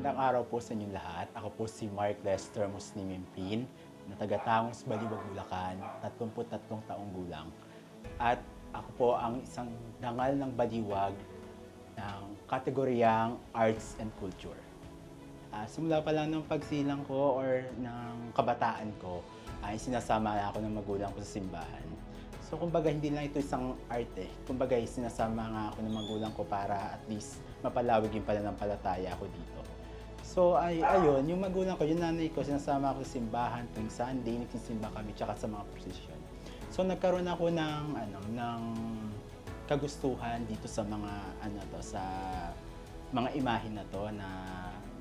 Magandang araw po sa inyong lahat. Ako po si Mark Lester Muslimin na taga-Tangos, Baliwag, Bulacan, 33 taong gulang. At ako po ang isang dangal ng Baliwag ng kategoryang Arts and Culture. Simula pa lang ng pagsilang ko or ng kabataan ko, ay sinasama ako ng magulang ko sa simbahan. So kumbaga hindi lang ito isang arte, kumbaga sinasama nga ako ng magulang ko para at least mapalawig yung pananampalataya ko dito. So ayun, yung magulang ko, yung nanay ko, sinasama ako sa simbahan tuwing Sunday, nagsisimba kami tsaka sa mga prosesyon. So nagkaroon ako ng kagustuhan dito sa mga sa mga imahe na to na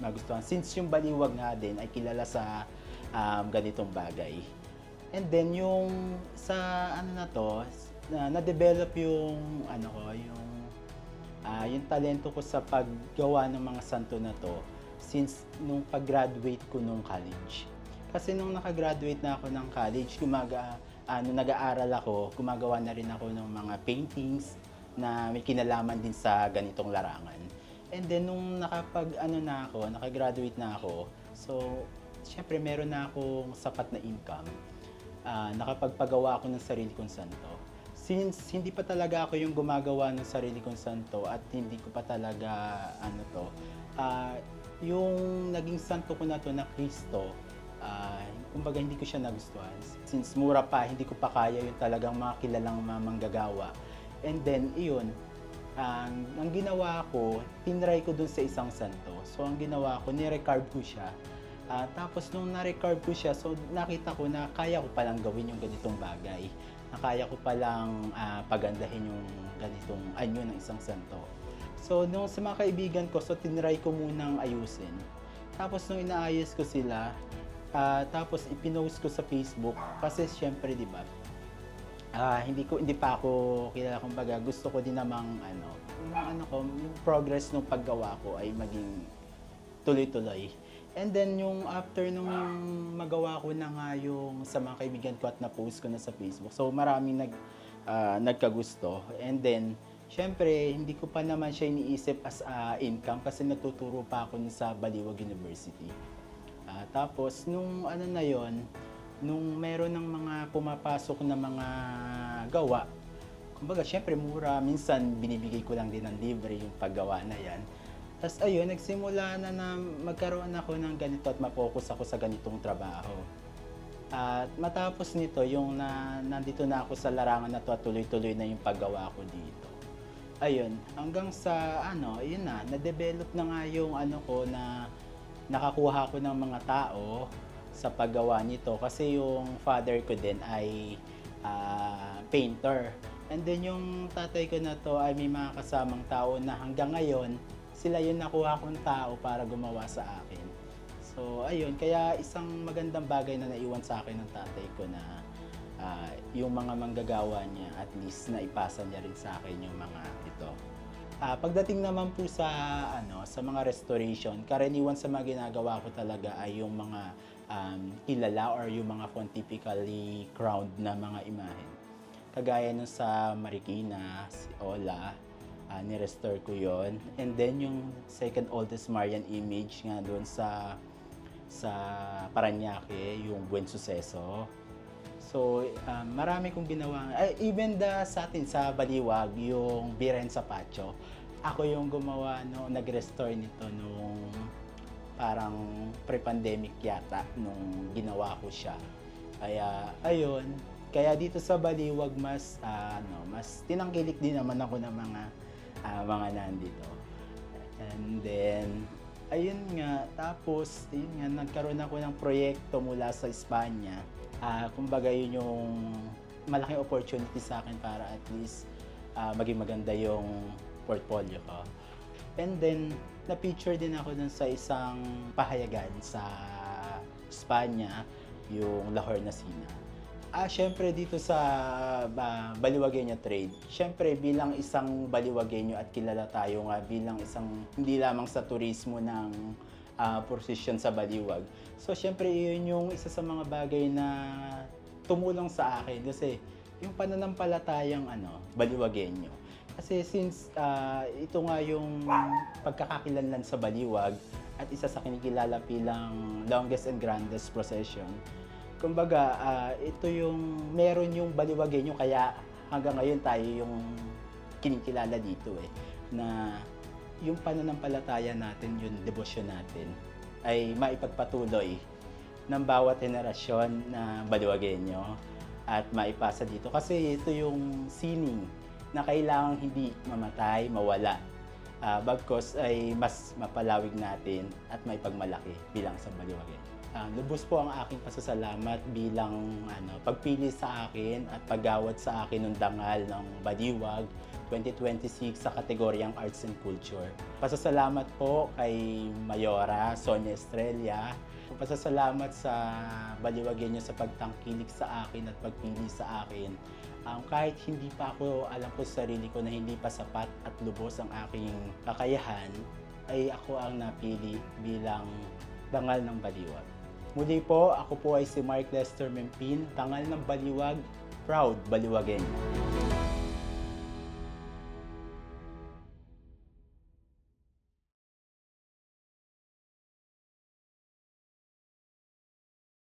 magustuhan. Since yung Baliwag nga din ay kilala sa ganitong bagay. And then yung sa na-develop yung yung talento ko sa paggawa ng mga santo na to since nung pag-graduate ko nung college. Kasi nung nakagraduate na ako ng college, nag-aaral ako, gumagawa na rin ako ng mga paintings na may kinalaman din sa ganitong larangan. And then nung nakagraduate na ako, so syempre meron na akong sapat na income. Nakapagpagawa ako ng sarili kong santo. Since hindi pa talaga ako yung gumagawa ng sarili kong santo at hindi ko pa talaga yung naging santo ko na to na Kristo, kumbaga hindi ko siya nagustuhan. Since mura pa, hindi ko pa kaya yung talagang mga kilalang manggagawa. And then, iyon, ang ginawa ko, tinry ko dun sa isang santo. So, ang ginawa ko, nirecarve ko siya. Tapos, nung na-recarve ko siya, so nakita ko na kaya ko palang gawin yung ganitong bagay. Na kaya ko palang pagandahin yung ganitong anyo ng isang santo. So, nung sa mga kaibigan ko, so tinry ko munang ayusin. Tapos, nung inaayos ko sila, tapos ipinost ko sa Facebook. Kasi, syempre, di ba, hindi pa ako kilala, kumbaga gusto ko din namang yung progress ng paggawa ko ay maging tuloy-tuloy. And then yung after nung magawa ko na nga yung sa mga kaibigan ko at na-post ko na sa Facebook. So maraming nagkagusto. And then syempre hindi ko pa naman siya iniisip as income kasi nagtuturo pa ako sa Baliwag University. Tapos nung nung meron ng mga pumapasok na mga gawa, kumbaga syempre mura, minsan binibigay ko lang din ng libre yung paggawa na yan. Tapos ayun, nagsimula na magkaroon ako ng ganito at ma-focus ako sa ganitong trabaho. At matapos nito, yung nandito na ako sa larangan na to at tuloy-tuloy na yung paggawa ko dito. Ayun, hanggang sa yun na-develop na nga yung ko na nakakuha ko ng mga tao sa paggawa nito kasi yung father ko din ay painter. And then yung tatay ko na to ay may mga kasamang tao na hanggang ngayon sila yung nakuha kong tao para gumawa sa akin. So ayun, kaya isang magandang bagay na naiwan sa akin ng tatay ko na yung mga manggagawa niya, at least na ipasa niya rin sa akin yung mga ito. Pagdating naman po sa mga restoration, karaniwan sa mga ginagawa ko talaga ay yung mga kilala or yung mga pontifically crowned na mga imahen. Kagaya nung sa Marikina, si Ola, ni-restore ko yon. And then yung second oldest Marian image nga doon sa Parañaque, yung Buen Suceso. So, marami kong ginawa. Even sa atin, sa Baliwag, yung Birhen sa Pacho, ako yung gumawa, nag-restore nito nung parang pre-pandemic yata, nung ginawa ko siya. Kaya, ayun. Kaya dito sa Baliwag, mas tinangkilik din naman ako ng mga nandito. And then, ayun nga, tapos, nagkaroon ako ng proyekto mula sa Espanya. Kumbaga yun yung malaking opportunity sa akin para at least maging maganda yung portfolio ko. And then, na-feature din ako dun sa isang pahayagan sa Espanya, yung La Hornacina. Siyempre dito sa Baliwagenyo Trade, siyempre bilang isang Baliwagenyo at kilala tayo nga bilang isang hindi lamang sa turismo ng prosesyon sa Baliwag. So siyempre yun yung isa sa mga bagay na tumulong sa akin kasi yung pananampalatayang Baliwagenyo. Kasi since ito nga yung pagkakakilanlan sa Baliwag at isa sa kinikilala bilang longest and grandest procession. Kumbaga, ito yung meron yung Baliwaggenyo kaya hanggang ngayon tayo yung kinikilala dito na yung pananampalataya natin, yung debosyon natin ay maipagpatuloy ng bawat henerasyon na Baliwaggenyo at maipasa dito. Kasi ito yung sining na kailangang hindi mamatay, mawala. Bagkos ay mas mapalawig natin at maipagmalaki bilang sa Baliwaggenyo. Lubos po ang aking pasasalamat bilang pagpili sa akin at paggawad sa akin ng dangal ng Baliwag 2026 sa kategoryang Arts and Culture. Pasasalamat po kay Mayora Sonia Estrella. Pasasalamat sa Baliwaggenyo sa pagtangkilik sa akin at pagpili sa akin. Kahit hindi pa ako alam ko sa sarili ko na hindi pa sapat at lubos ang aking kakayahan, ay ako ang napili bilang dangal ng Baliwag. Muli po, ako po ay si Mark Lester Mempin, dangal ng Baliwag, proud Baliwaggenyo.